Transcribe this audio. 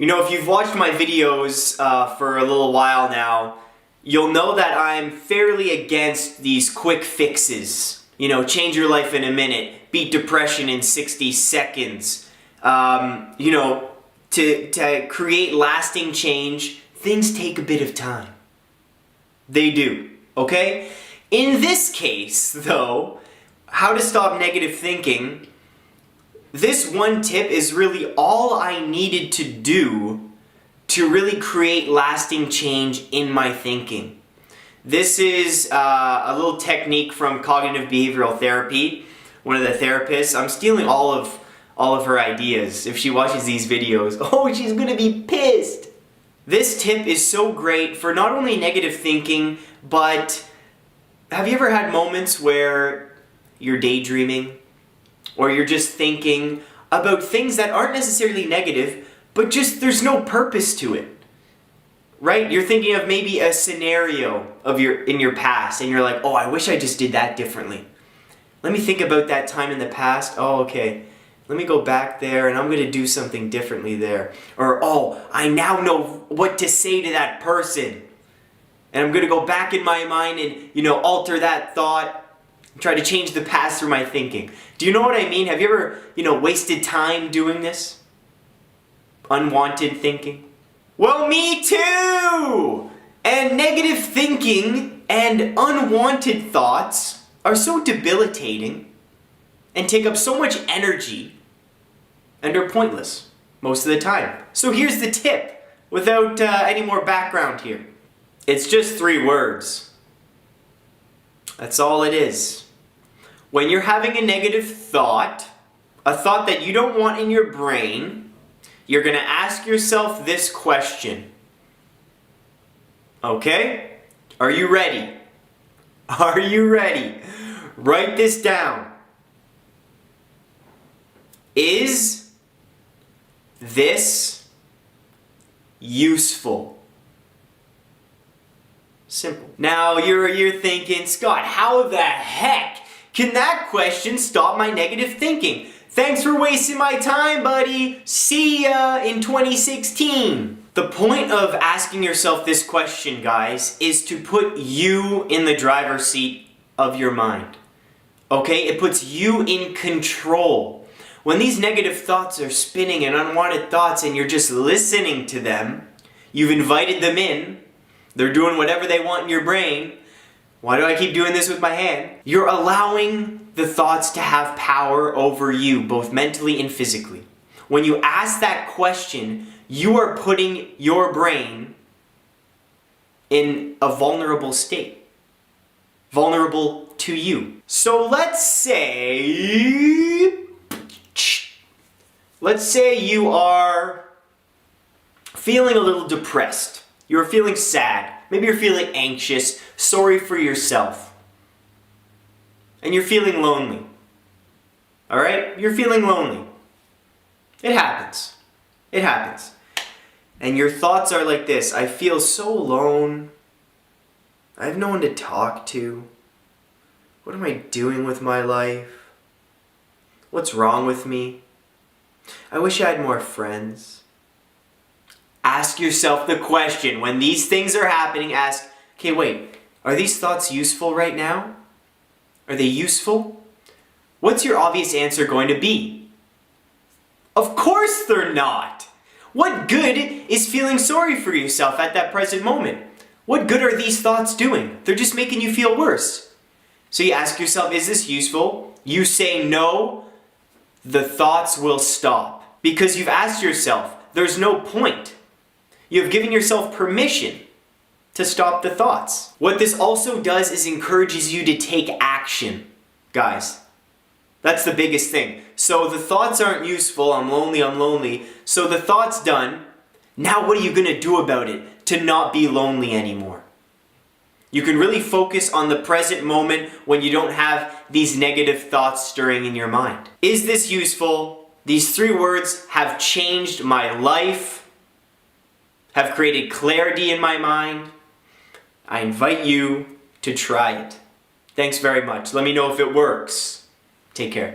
You know, if you've watched my videos for a little while now, you'll know that I'm fairly against these quick fixes. You know, change your life in a minute, beat depression in 60 seconds. You know, to create lasting change, things take a bit of time. They do, okay? In this case, though, how to stop negative thinking, this one tip is really all I needed to do to really create lasting change in my thinking. This is a little technique from cognitive behavioral therapy. One of the therapists, I'm stealing all of her ideas. If she watches these videos, oh, she's gonna be pissed. This tip is so great for not only negative thinking, but have you ever had moments where you're daydreaming? Or you're just thinking about things that aren't necessarily negative, but just there's no purpose to it. Right? You're thinking of maybe a scenario in your past, and you're like, oh, I wish I just did that differently. Let me think about that time in the past. Oh, okay. Let me go back there and I'm going to do something differently there. Or, oh, I now know what to say to that person. And I'm going to go back in my mind and, you know, alter that thought. Try to change the past through my thinking. Do you know what I mean? Have you ever, you know, wasted time doing this? Unwanted thinking? Well, me too! And negative thinking and unwanted thoughts are so debilitating and take up so much energy and are pointless most of the time. So here's the tip, without any more background here. It's just 3 words. That's all it is. When you're having a negative thought, a thought that you don't want in your brain, you're going to ask yourself this question. Okay? Are you ready? Are you ready? Write this down. Is this useful? Simple. Now you're thinking, Scott, how the heck can that question stop my negative thinking? Thanks for wasting my time, buddy. See ya in 2016. The point of asking yourself this question, guys, is to put you in the driver's seat of your mind. Okay? It puts you in control. When these negative thoughts are spinning and unwanted thoughts and you're just listening to them, you've invited them in, they're doing whatever they want in your brain. Why do I keep doing this with my hand? You're allowing the thoughts to have power over you, both mentally and physically. When you ask that question, you are putting your brain in a vulnerable state. Vulnerable to you. So let's say you are feeling a little depressed. You're feeling sad. Maybe you're feeling anxious, sorry for yourself. And you're feeling lonely. Alright? You're feeling lonely. It happens. It happens. And your thoughts are like this: I feel so alone. I have no one to talk to. What am I doing with my life? What's wrong with me? I wish I had more friends. Ask yourself the question, when these things are happening, ask, okay, wait, are these thoughts useful right now? Are they useful? What's your obvious answer going to be? Of course they're not! What good is feeling sorry for yourself at that present moment? What good are these thoughts doing? They're just making you feel worse. So you ask yourself, is this useful? You say no, the thoughts will stop. Because you've asked yourself, there's no point. You have given yourself permission to stop the thoughts. What this also does is encourages you to take action, guys. That's the biggest thing. So the thoughts aren't useful, I'm lonely. So the thought's done. Now what are you gonna do about it to not be lonely anymore? You can really focus on the present moment when you don't have these negative thoughts stirring in your mind. Is this useful? These 3 words have changed my life, have created clarity in my mind. I invite you to try it. Thanks very much. Let me know if it works. Take care.